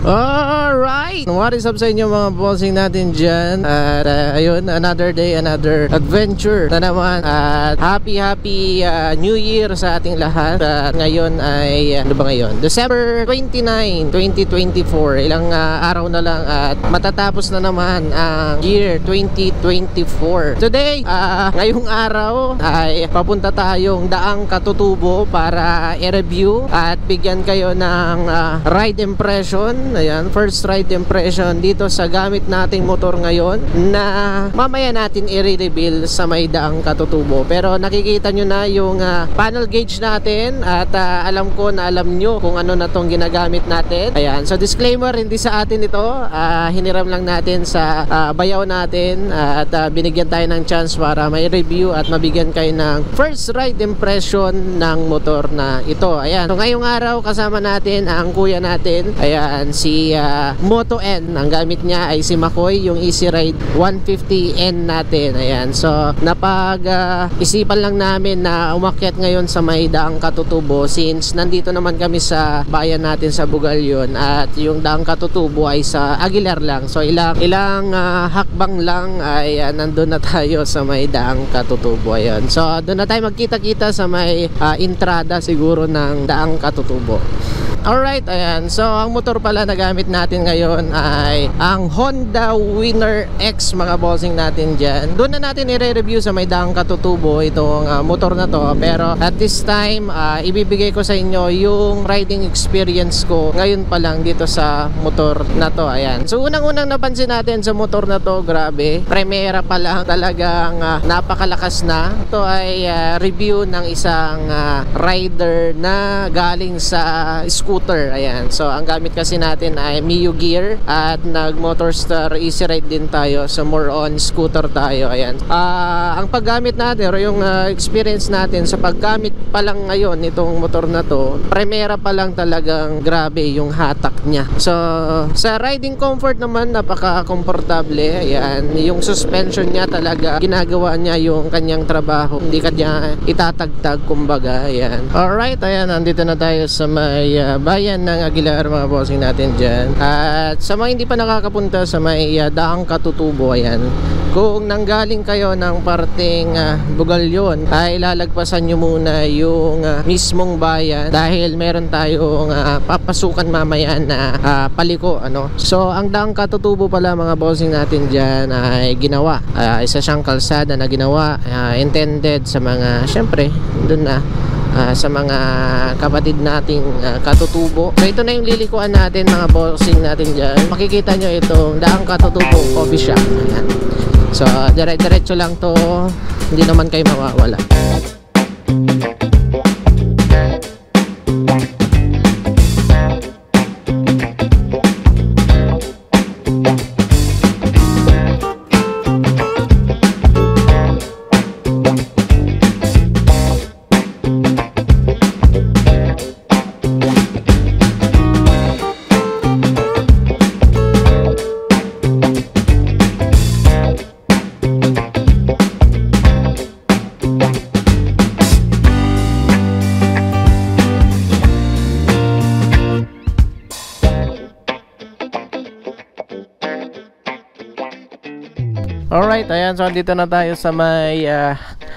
Alright, what is up sa inyo mga bossing natin dyan? At ayun, another day, another adventure na naman. At happy New Year sa ating lahat. At ngayon ay, ano ba ngayon? December 29, 2024. Ilang araw na lang at matatapos na naman ang year 2024. Today, ngayong araw ay papunta tayong Daang Katutubo para i-review at bigyan kayo ng ride impression. Ayan, first ride impression dito sa gamit nating motor ngayon na mamaya natin i-reveal sa may Daang Katutubo. Pero nakikita nyo na yung panel gauge natin at alam ko na alam nyo kung ano na tong ginagamit natin. Ayan, so disclaimer, hindi sa atin ito. Hiniram lang natin sa bayaw natin at binigyan tayo ng chance para may review at mabigyan kayo ng first ride impression ng motor na ito. Ayan, so ngayong araw kasama natin ang kuya natin. Ayan, si Moto N. Ang gamit niya ay si Makoy, yung Easy Ride 150N natin. Ayan, so isipan lang namin na umakyat ngayon sa may Daang Katutubo since nandito naman kami sa bayan natin sa Bugalyon at yung Daang Katutubo ay sa Aguilar lang. So ilang hakbang lang ay nandun na tayo sa may Daang Katutubo. Ayan, so doon na tayo magkita-kita sa may entrada siguro ng Daang Katutubo. Alright, ayan. So, ang motor pala na gamit natin ngayon ay ang Honda Winner X, mga bossing natin dyan. Doon na natin i-review sa may Daang Katutubo itong motor na to. Pero at this time, ibibigay ko sa inyo yung riding experience ko ngayon pa lang dito sa motor na to. Ayan. So, unang-unang napansin natin sa motor na to, grabe. Primera pa lang, talagang napakalakas na. Ito ay review ng isang rider na galing sa scooter. Ayan, so ang gamit kasi natin ay Mio gear at nag Motorstar Easy Ride din tayo, so more on scooter tayo. Ayan, ang paggamit natin o yung experience natin sa paggamit pa lang ngayon itong motor na to, primera pa lang talagang grabe yung hatak niya. So sa riding comfort naman, napaka-komportable. Ayan, yung suspension niya talaga ginagawa niya yung kanyang trabaho, hindi kanya itatagtag kumbaga. Ayan, alright, ayan, nandito na tayo sa may bayan ng Aguilar, mga bossing natin dyan. At sa mga hindi pa nakakapunta sa may Daang Katutubo, ayan, kung nanggaling kayo ng parteng Bugalyon ay lalagpasan nyo muna yung mismong bayan dahil meron tayong papasukan mamaya na paliko, ano. So ang Daang Katutubo pala, mga bossing natin dyan, ay ginawa, isa siyang kalsada na ginawa, intended sa mga, syempre dun na sa mga kapatid nating Katutubo. So ito na yung lilikuan natin, mga bossing natin dyan. Makikita nyo itong Daang Katutubo Coffee Shop. Ayan. So diretso lang to, hindi naman kayo mawawala. Alright, ayan, so dito na tayo sa may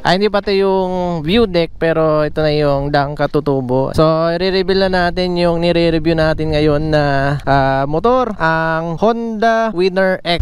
hindi pa ito yung view deck, pero ito na yung Daang Katutubo. So i-reveal na natin yung nire-review natin ngayon na motor, ang Honda Winner X.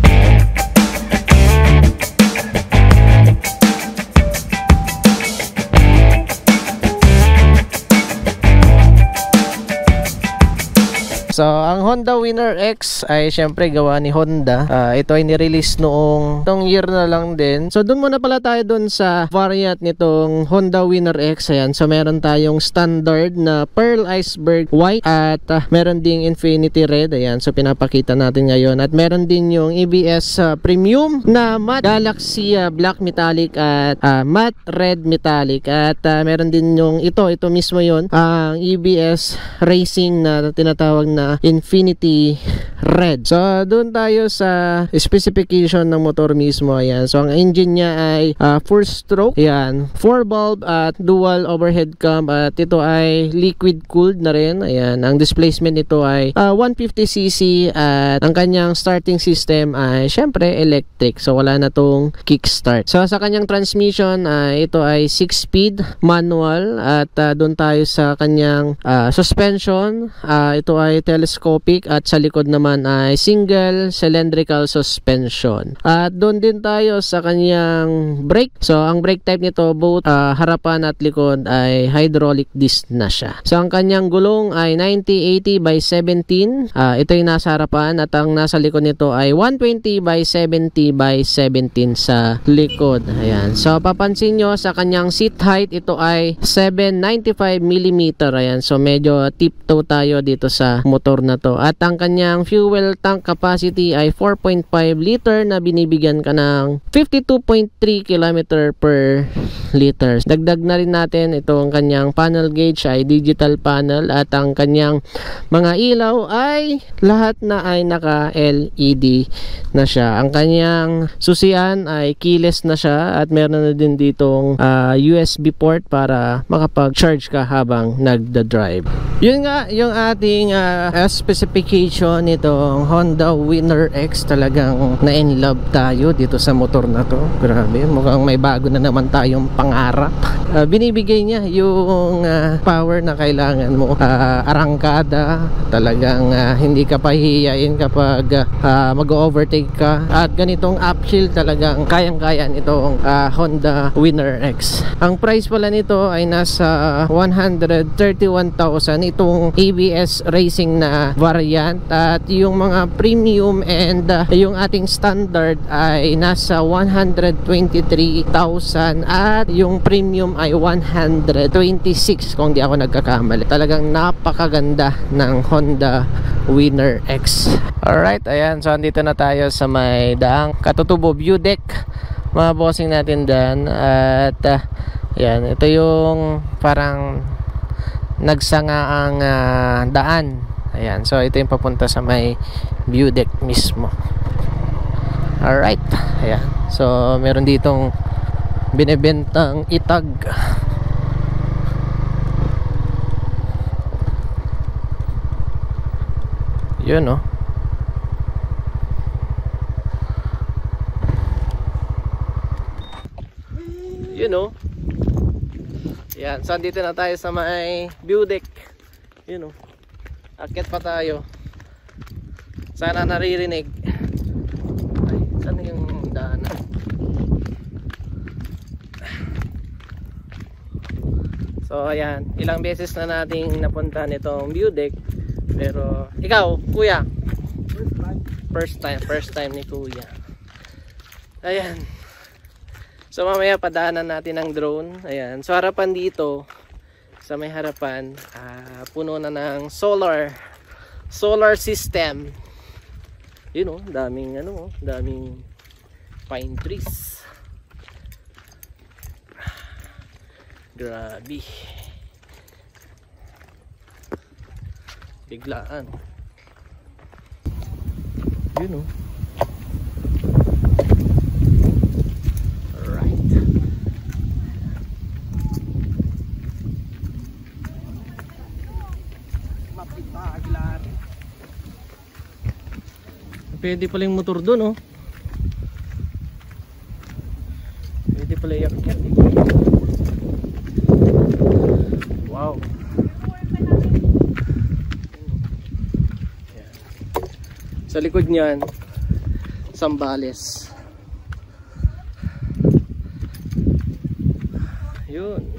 So ang Honda Winner X ay syempre gawa ni Honda. Ito ay nirelease noong year na lang din. So doon muna pala tayo doon sa variant nitong Honda Winner X. Ayan, so meron tayong standard na Pearl Iceberg White at meron ding Infinity Red. Ayan, so pinapakita natin ngayon. At meron din yung EBS Premium na Matte Galaxy Black Metallic at Matte Red Metallic. At meron din yung ito mismo yon, ang EBS Racing na tinatawag na Infinity red. So doon tayo sa specification ng motor mismo. Ayan. So ang engine niya ay 4-stroke. Ayan. 4-valve at dual overhead cam, at ito ay liquid cooled na rin. Ayan. Ang displacement nito ay 150cc, at ang kanyang starting system ay syempre electric. So wala na tong kickstart. So sa kanyang transmission ito ay 6-speed manual, at doon tayo sa kanyang suspension. Ito ay telescopic, at sa likod naman ay single cylindrical suspension. At doon din tayo sa kanyang brake. So ang brake type nito, both harapan at likod ay hydraulic disc na siya. So ang kanyang gulong ay 90/80 by 17. Ito yung nasa harapan, at ang nasa likod nito ay 120 by 70 by 17 sa likod. Ayan. So papansin nyo sa kanyang seat height, ito ay 795 mm. Ayan. So medyo tiptoe tayo dito sa motor na to. At ang kanyang fuel tank capacity ay 4.5 liter na binibigyan ka ng 52.3 km per liter. Dagdag na rin natin itong kanyang panel gauge ay digital panel, at ang kanyang mga ilaw ay lahat na ay naka LED na siya. Ang kanyang susian ay keyless na siya, at meron na din ditong USB port para makapag-charge ka habang nagda-drive. Yun nga yung ating specification nitong Honda Winner X. Talagang na-in-love tayo dito sa motor na to. Grabe, mukhang may bago na naman tayong pangarap. Binibigay niya yung power na kailangan mo. Arangkada, talagang hindi ka pahihiyain kapag mag-overtake ka. At ganitong uphill, talagang kayang-kaya nitong Honda Winner X. Ang price pala nito ay nasa 131,000 itong ABS racing na variant, at yung mga premium and yung ating standard ay nasa 123,000, at yung premium ay 126 kung di ako nagkakamali. Talagang napakaganda ng Honda Winner X. Alright, ayan. So andito na tayo sa may daang Katutubo view deck, mga bossing natin dyan. At ayan, ito yung parang nagsangaang daan. Ayan, so ito yung papunta sa may view deck mismo. Alright, ayan. So meron ditong binibentang itag. Yun, no? Yun, no? Yan, so andito na tayo sa may view deck. Yun, no? Akyat pa tayo. Sana naririnig. Ay, saan yung daanan? So ayan, ilang beses na nating napunta nitong view deck. Pero ikaw, kuya, first time ni kuya. Ayan. So mamaya padaanan natin ang drone. Ayan, so harapan dito, sa may harapan, puno na ng solar system. You know, daming daming pine trees. Grabe. Biglaan. You know. Alright. Pwede pala yung motor doon, oh. Pwede pala yung yakyat. Wow. Ayan. Sa likod niyan, Sambales. Yun.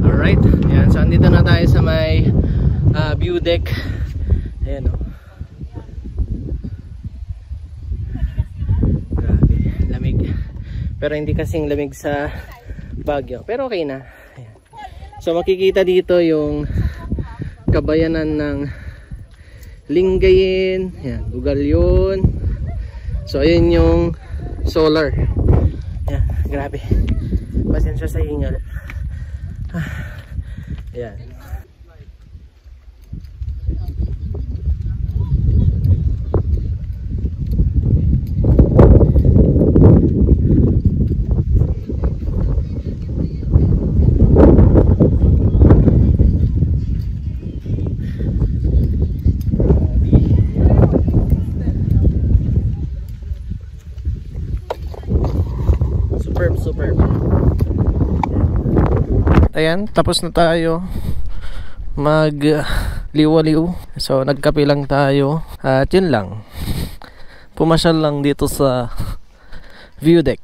Alright, ayan, so andito na tayo sa may view deck. Ayan, o. Grabe, lamig. Pero hindi kasing lamig sa Baguio, pero okay na. Ayan. So makikita dito yung kabayanan ng Lingayen, yan, Bugal yun. So ayun yung solar. Yan, grabe. Pasensya sa hingal. Yan. Superb. Ayan, tapos na tayo mag liwaliw. So nagkape lang tayo at yun lang. Pumasyal lang dito sa view deck.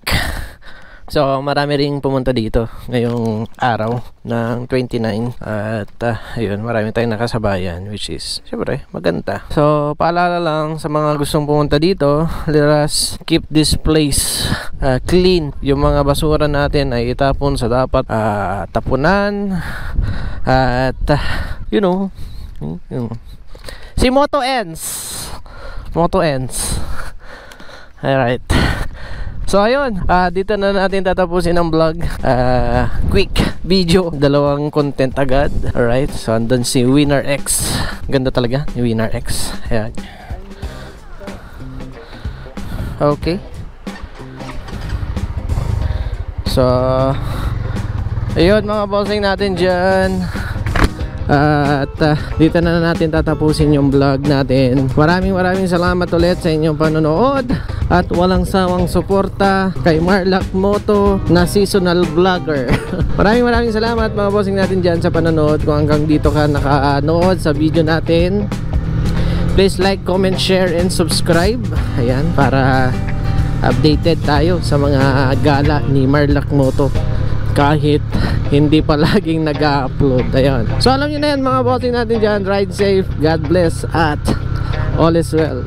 So marami ring pumunta dito ngayong araw ng 29 at ayun, marami tayong nakasabayan, which is syempre maganda. So paalala lang sa mga gustong pumunta dito, let us keep this place clean. Yung mga basura natin ay itapon sa dapat tapunan at you know, si Moto ends. Alright. So ayun, dito na natin tatapusin ang vlog. Quick video, 2 content agad. Alright, so andun si Winner X. Ganda talaga ni Winner X. Ayan. Okay. So ayun mga bossing natin dyan. At dito na natin tatapusin yung vlog natin. Maraming salamat ulit sa inyong panonood at walang sawang suporta kay Marlac Moto na seasonal vlogger. maraming salamat mga bossing natin dyan sa panonood. Kung hanggang dito ka nakanood sa video natin, please like, comment, share, and subscribe. Ayan, para updated tayo sa mga gala ni Marlac Moto kahit hindi pa laging nag-upload. Ayan. So alam nyo na yan mga bossing natin dyan. Ride safe, God bless, at all is well.